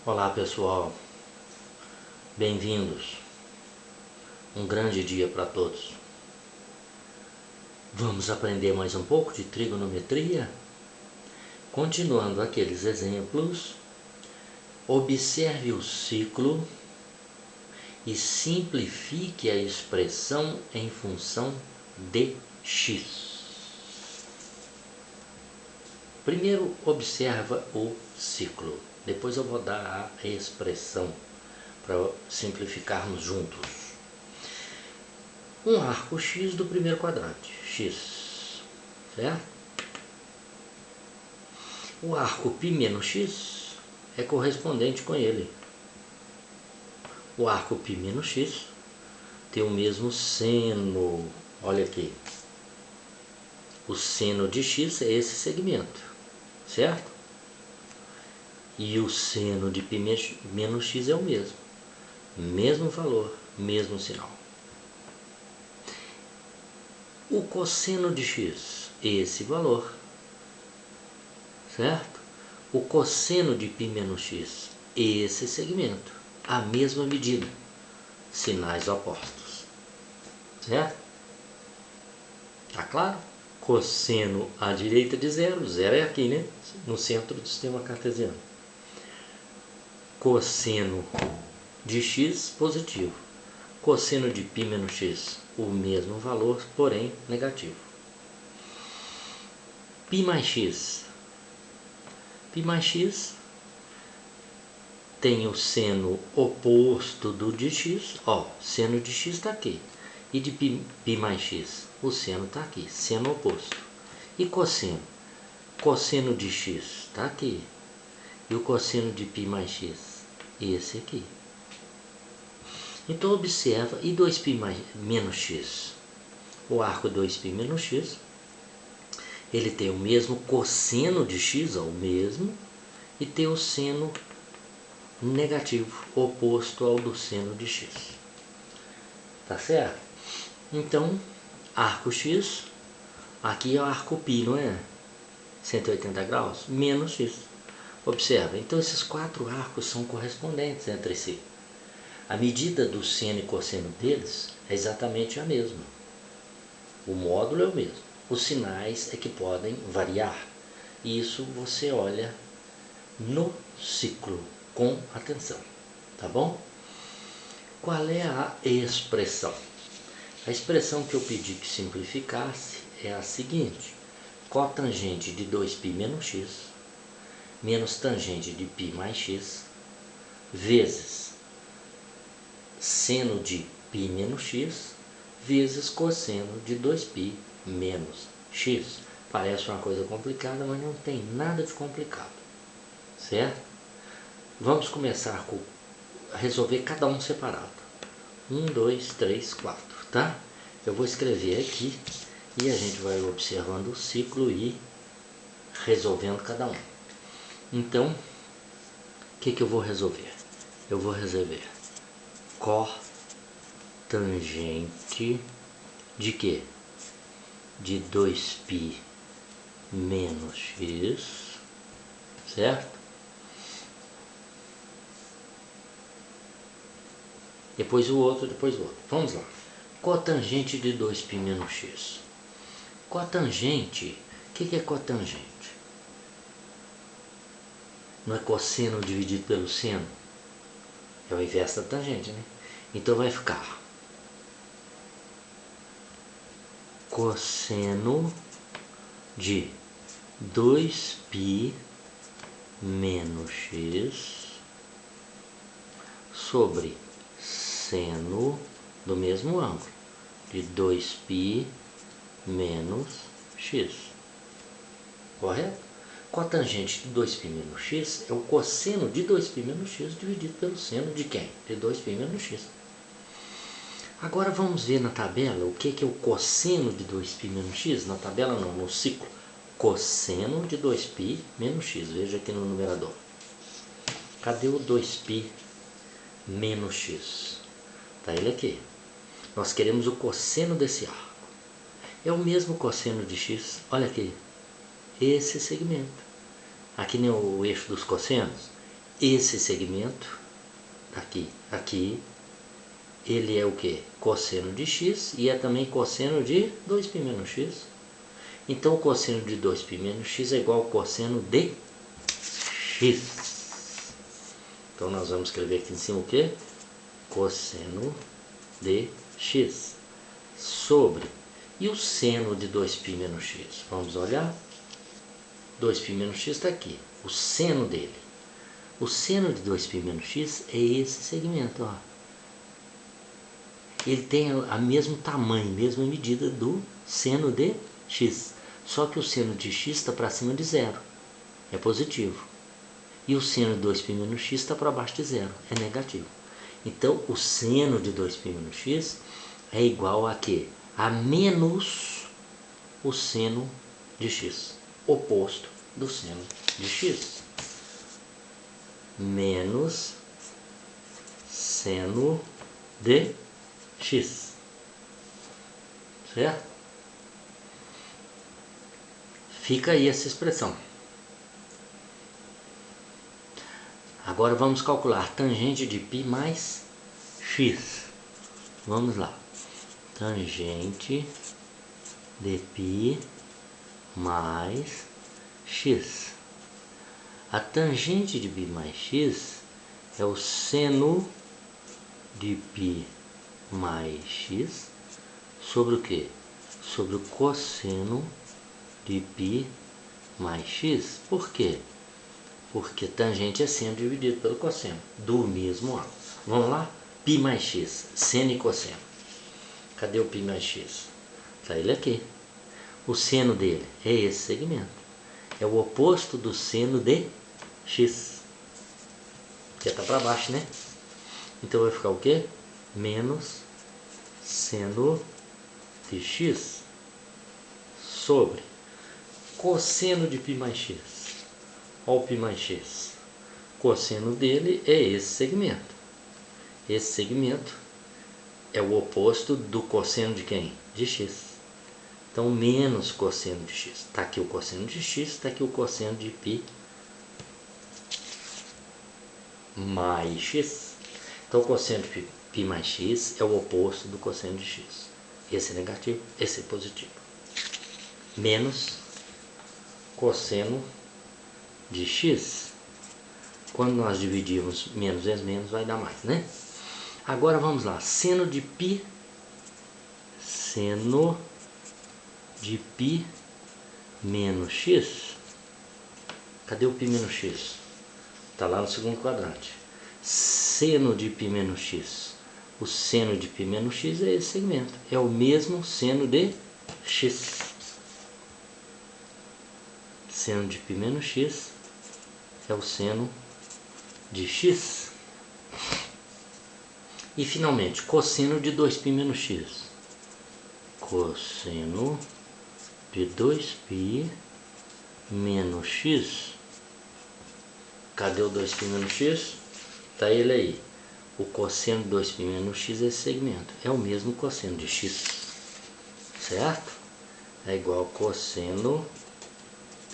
Olá pessoal, bem-vindos. Um grande dia para todos. Vamos aprender mais um pouco de trigonometria? Continuando aqueles exemplos, observe o ciclo e simplifique a expressão em função de x. Primeiro observa o ciclo, depois eu vou dar a expressão para simplificarmos juntos. Um arco x do primeiro quadrante, x, certo? O arco π menos x é correspondente com ele. O arco π menos x tem o mesmo seno, olha aqui. O seno de x é esse segmento, certo? E o seno de π menos x é o mesmo valor, mesmo sinal. O cosseno de x, esse valor, certo? O cosseno de π menos x, esse segmento, a mesma medida, sinais opostos, certo? Tá claro? Cosseno à direita de zero, zero é aqui, né? No centro do sistema cartesiano. Cosseno de x, positivo. Cosseno de π menos x, o mesmo valor, porém negativo. Π mais x. Π mais x tem o seno oposto do de x. Ó, seno de x está aqui. E de π mais x, o seno está aqui, seno oposto. E cosseno? Cosseno de x está aqui. E o cosseno de π mais x, esse aqui. Então observa, e 2π menos x? O arco 2π menos x, ele tem o mesmo cosseno de x, ó, o mesmo, e tem o seno negativo, oposto ao do seno de x. Tá certo? Então, arco x, aqui é o arco π, não é? 180 graus, menos x. Observa, então esses quatro arcos são correspondentes entre si. A medida do seno e cosseno deles é exatamente a mesma. O módulo é o mesmo. Os sinais é que podem variar. Isso você olha no ciclo com atenção. Tá bom? Qual é a expressão? A expressão que eu pedi que simplificasse é a seguinte. Cotangente de 2π menos x menos tangente de π mais x vezes seno de π menos x vezes cosseno de 2π menos x. Parece uma coisa complicada, mas não tem nada de complicado, certo? Vamos começar com resolver cada um separado. 1, 2, 3, 4, tá? Eu vou escrever aqui e a gente vai observando o ciclo e resolvendo cada um. Então, o que eu vou resolver? Eu vou resolver cotangente de quê? De 2π menos x, certo? Depois o outro, depois o outro. Vamos lá. Cotangente de 2π menos x. Cotangente, o que é cotangente? Não é cosseno dividido pelo seno? É o inverso da tangente, né? Então vai ficar cosseno de 2π menos x sobre seno do mesmo ângulo de 2π menos x. Correto? Cotangente de 2π menos x é o cosseno de 2π menos x dividido pelo seno de quem? De 2π menos x. Agora vamos ver na tabela o que é o cosseno de 2π menos x. Na tabela não, no ciclo. Cosseno de 2π menos x. Veja aqui no numerador. Cadê o 2π menos x? Está ele aqui. Nós queremos o cosseno desse arco. É o mesmo cosseno de x. Olha aqui. Esse segmento. Aqui nem o eixo dos cossenos. esse segmento, aqui, ele é o que? Cosseno de x e é também cosseno de 2π menos x. Então o cosseno de 2π menos x é igual ao cosseno de x. Então nós vamos escrever aqui em cima o que? Cosseno de x sobre. E o seno de 2π menos x? Vamos olhar. 2π menos x está aqui. O seno dele. O seno de 2π menos x é esse segmento, ó. Ele tem a mesmo tamanho, mesma medida do seno de x. Só que o seno de x está para cima de zero. É positivo. E o seno de 2π menos x está para baixo de zero. É negativo. Então, o seno de 2π menos x é igual a quê? A menos o seno de x. Oposto do seno de x. Menos seno de x. Certo? Fica aí essa expressão. Agora vamos calcular tangente de π mais x. Vamos lá. Tangente de π mais x. A tangente de π mais x é o seno de π mais x sobre o quê? Sobre o cosseno de π mais x. Por quê? Porque tangente é seno dividido pelo cosseno do mesmo ângulo. Vamos lá? Π mais x, seno e cosseno. Cadê o π mais x? Está ele aqui. O seno dele é esse segmento. É o oposto do seno de x. Porque está para baixo, né? Então vai ficar o quê? Menos seno de x sobre cosseno de π mais x. Olha o π mais x. Cosseno dele é esse segmento. Esse segmento é o oposto do cosseno de quem? De x. Então, menos cosseno de x. Está aqui o cosseno de x, está aqui o cosseno de π mais x. Então, o cosseno de π mais x é o oposto do cosseno de x. Esse é negativo, esse é positivo. Menos cosseno de x. Quando nós dividirmos menos vezes menos, vai dar mais, né? Agora vamos lá. Seno de π menos x. Cadê o π menos x? Está lá no segundo quadrante. Seno de π menos x. O seno de π menos x é esse segmento. É o mesmo seno de x. Seno de π menos x é o seno de x. E finalmente, cosseno de 2π menos x. Cosseno de 2π menos x. Cadê o 2π menos x? Está ele aí. O cosseno de 2π menos x é esse segmento. É o mesmo cosseno de x. Certo? É igual ao cosseno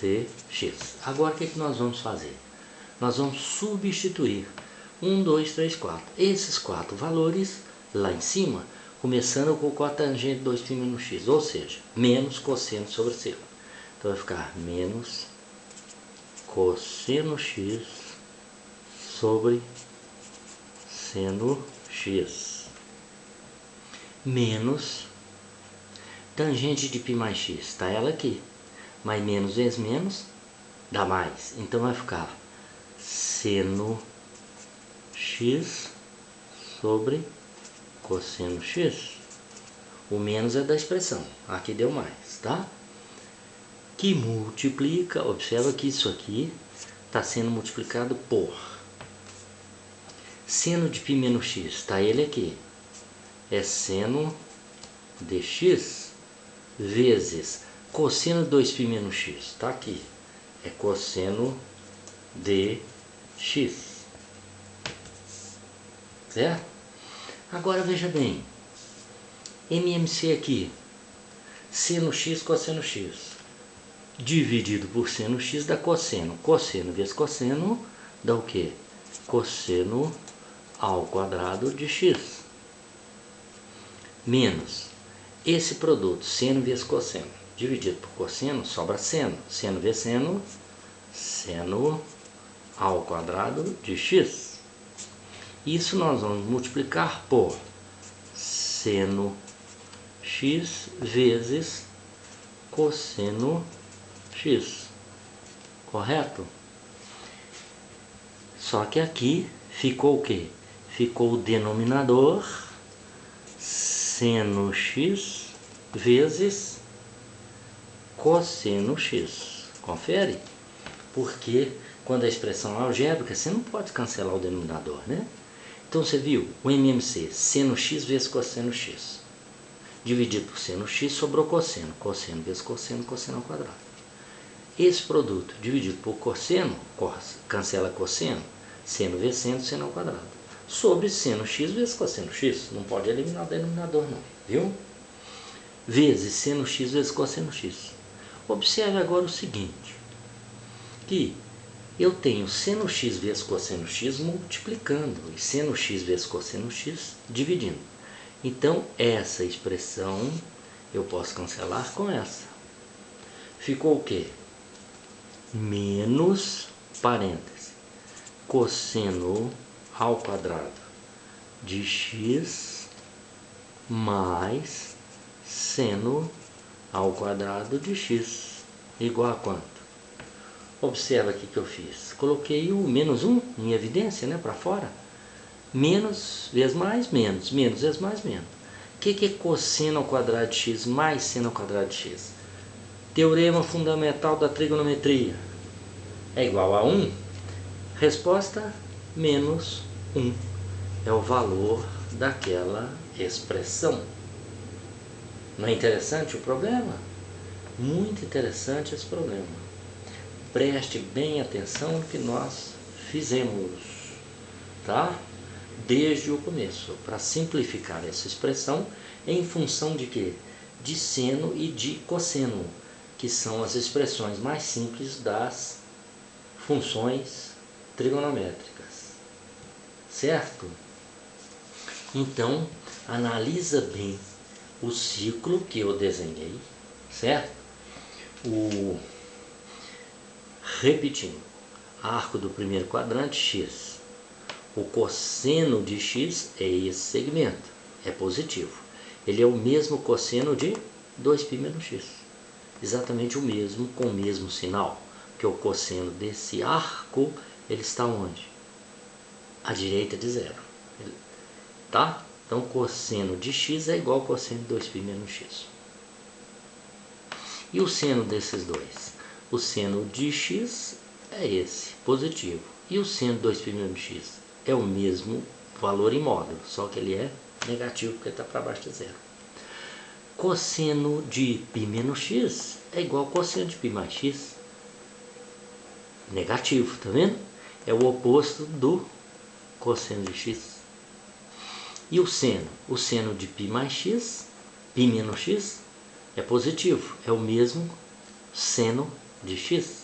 de x. Agora o que nós vamos fazer? Nós vamos substituir 1, 2, 3, 4. Esses 4 valores lá em cima, começando com o cotangente de 2π menos x, ou seja, menos cosseno sobre seno. Então vai ficar menos cosseno x sobre seno x. Menos tangente de π mais x, está ela aqui. Mas menos vezes menos dá mais. Então vai ficar seno x sobre cosseno x. O menos é da expressão. Aqui deu mais, tá? Que multiplica, observa que isso aqui está sendo multiplicado por seno de π menos x, está ele aqui. É seno de x vezes cosseno de 2π menos x, está aqui. É cosseno de x. Certo? Agora veja bem. MMC aqui. Seno x, cosseno x. Dividido por seno x dá cosseno. Cosseno vezes cosseno dá o quê? cosseno ao quadrado de x, menos esse produto, seno vezes cosseno, dividido por cosseno, sobra seno. Seno vezes seno, seno ao quadrado de x. Isso nós vamos multiplicar por seno x vezes cosseno x, correto? Só que aqui ficou o quê? Ficou o denominador seno x vezes cosseno x. Confere? Porque quando a expressão é algébrica, você não pode cancelar o denominador, né? Então você viu o MMC, seno x vezes cosseno x. Dividido por seno x, sobrou cosseno. Cosseno vezes cosseno, cosseno ao quadrado. Esse produto dividido por cosseno, cancela cosseno, seno vezes seno, seno ao quadrado. Sobre seno x vezes cosseno x. Não pode eliminar o denominador não, viu? Vezes seno x vezes cosseno x. Observe agora o seguinte, que eu tenho seno x vezes cosseno x multiplicando e seno x vezes cosseno x dividindo. Então, essa expressão eu posso cancelar com essa. Ficou o quê? Menos, parêntese, cosseno ao quadrado de x mais seno ao quadrado de x igual a quanto? Observa aqui que eu fiz. Coloquei o menos 1 em evidência, né, para fora. Menos vezes mais, menos. Menos vezes mais, menos. O que é cosseno ao quadrado de x mais seno ao quadrado de x? Teorema fundamental da trigonometria. É igual a 1. Resposta, menos 1. É o valor daquela expressão. Não é interessante o problema? Muito interessante esse problema. Preste bem atenção no que nós fizemos, tá? Desde o começo, para simplificar essa expressão em função de quê? De seno e de cosseno, que são as expressões mais simples das funções trigonométricas, certo? Então, analisa bem o ciclo que eu desenhei, certo? Repetindo, arco do primeiro quadrante, x. O cosseno de x é esse segmento, é positivo. Ele é o mesmo cosseno de 2π menos x. Exatamente o mesmo, com o mesmo sinal. Que o cosseno desse arco, ele está onde? À direita de zero. Tá? Então, cosseno de x é igual ao cosseno de 2π menos x. E o seno desses dois? O seno de x é esse, positivo. E o seno de 2π menos x? É o mesmo valor em módulo, só que ele é negativo porque está para baixo de zero. Cosseno de π menos x é igual ao cosseno de π mais x. Negativo, tá vendo? É o oposto do cosseno de x. E o seno? O seno de π mais x, π menos x, é positivo. É o mesmo seno de x.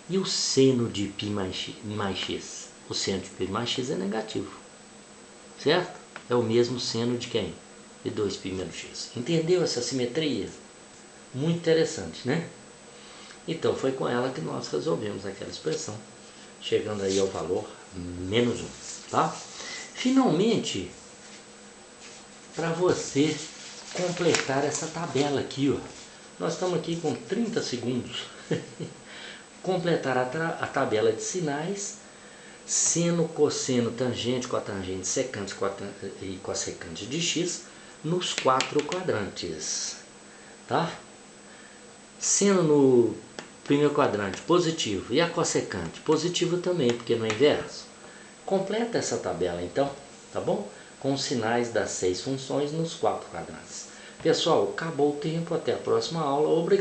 E o seno de π mais x? O seno de π mais x é negativo. Certo? É o mesmo seno de quem? De 2π menos x. Entendeu essa simetria? Muito interessante, né? Então, foi com ela que nós resolvemos aquela expressão, chegando aí ao valor menos 1, tá? Finalmente, para você completar essa tabela aqui, ó, nós estamos aqui com 30 segundos. Completar a tabela de sinais, seno, cosseno, tangente, cotangente, secante e cossecante de x nos 4 quadrantes, tá? Seno no primeiro quadrante positivo e a cossecante positivo também, porque no inverso. Completa essa tabela então, tá bom? Com os sinais das 6 funções nos 4 quadrantes. Pessoal, acabou o tempo, até a próxima aula, obrigado.